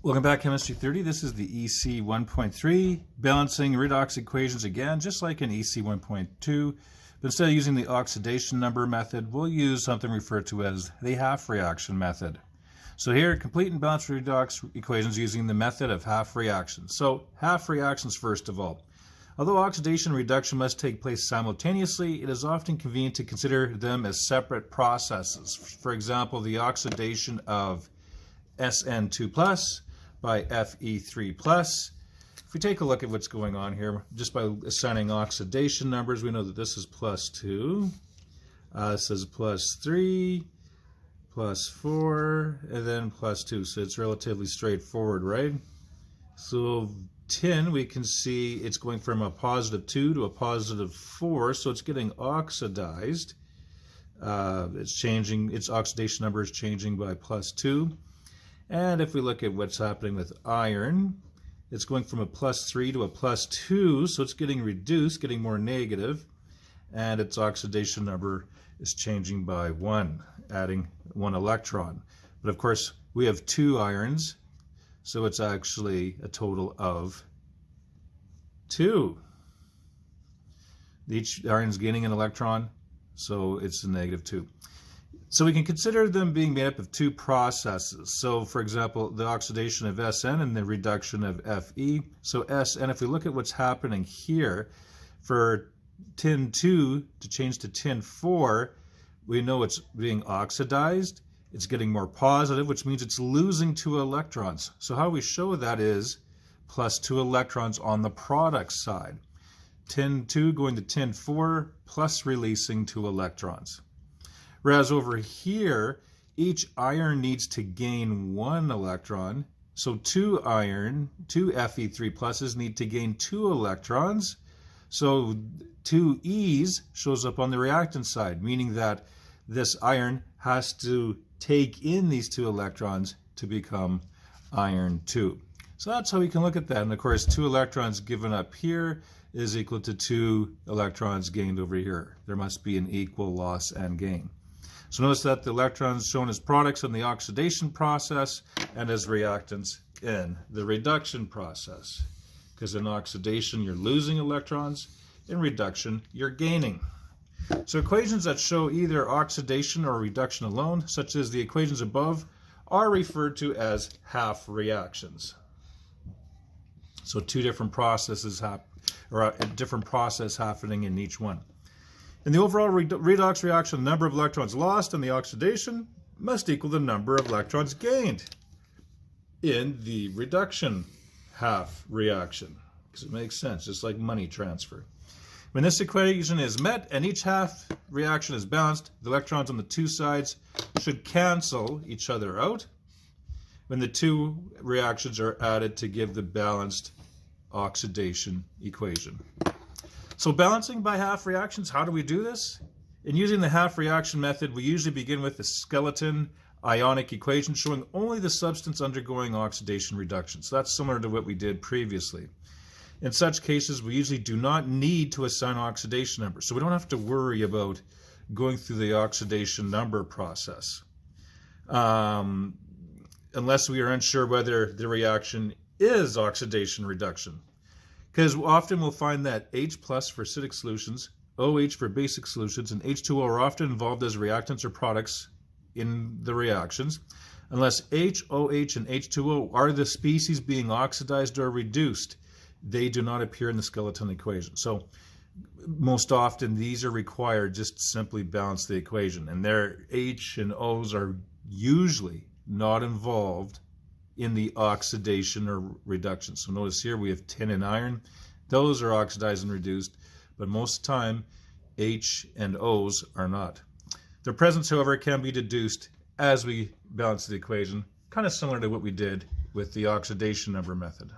Welcome back, Chemistry 30. This is the EC1.3 balancing redox equations again, just like in EC1.2. But instead of using the oxidation number method, we'll use something referred to as the half reaction method. So here, complete and balanced redox equations using the method of half reactions. So half reactions first of all. Although oxidation and reduction must take place simultaneously, it is often convenient to consider them as separate processes. For example, the oxidation of SN2+ by Fe3+. If we take a look at what's going on here, just by assigning oxidation numbers, we know that this is +2, this is +3, +4, and then +2. So it's relatively straightforward, right? So tin, we can see it's going from a +2 to a +4, so it's getting oxidized. It's changing, its oxidation number is changing by +2. And if we look at what's happening with iron, it's going from a +3 to a +2, so it's getting reduced, getting more negative, and its oxidation number is changing by 1, adding 1 electron. But of course, we have 2 irons, so it's actually a total of 2. Each iron is gaining an electron, so it's a -2. So we can consider them being made up of 2 processes. So for example, the oxidation of Sn and the reduction of Fe. So Sn, if we look at what's happening here, for tin 2 to change to tin 4, we know it's being oxidized. It's getting more positive, which means it's losing 2 electrons. So how we show that is +2 electrons on the product side. Tin 2 going to tin 4 plus releasing 2 electrons. Whereas over here, each iron needs to gain 1 electron. So 2 iron, 2 Fe3+ need to gain 2 electrons. So 2 E's shows up on the reactant side, meaning that this iron has to take in these 2 electrons to become iron 2. So that's how we can look at that. And of course, 2 electrons given up here is equal to 2 electrons gained over here. There must be an equal loss and gain. So notice that the electrons shown as products in the oxidation process and as reactants in the reduction process. Because in oxidation, you're losing electrons. In reduction, you're gaining. So equations that show either oxidation or reduction alone, such as the equations above, are referred to as half reactions. So 2 different processes or a different process happening in each one. In the overall redox reaction, the number of electrons lost in the oxidation must equal the number of electrons gained in the reduction half reaction, because it makes sense, just like money transfer. When this equation is met and each half reaction is balanced, the electrons on the 2 sides should cancel each other out when the 2 reactions are added to give the balanced oxidation equation. So balancing by half reactions, how do we do this? In using the half reaction method, we usually begin with the skeleton ionic equation showing only the substance undergoing oxidation reduction. So that's similar to what we did previously. In such cases, we usually do not need to assign oxidation numbers. So we don't have to worry about going through the oxidation number process. Unless we are unsure whether the reaction is oxidation reduction. Because often we'll find that H+ for acidic solutions, OH for basic solutions, and H2O are often involved as reactants or products in the reactions. Unless H, OH, and H2O are the species being oxidized or reduced, they do not appear in the skeleton equation. So most often these are required just to simply balance the equation. And their H and O's are usually not involved in the oxidation or reduction. So notice here we have tin and iron. Those are oxidized and reduced, but most of the time H and O's are not. Their presence, however, can be deduced as we balance the equation, kind of similar to what we did with the oxidation number method.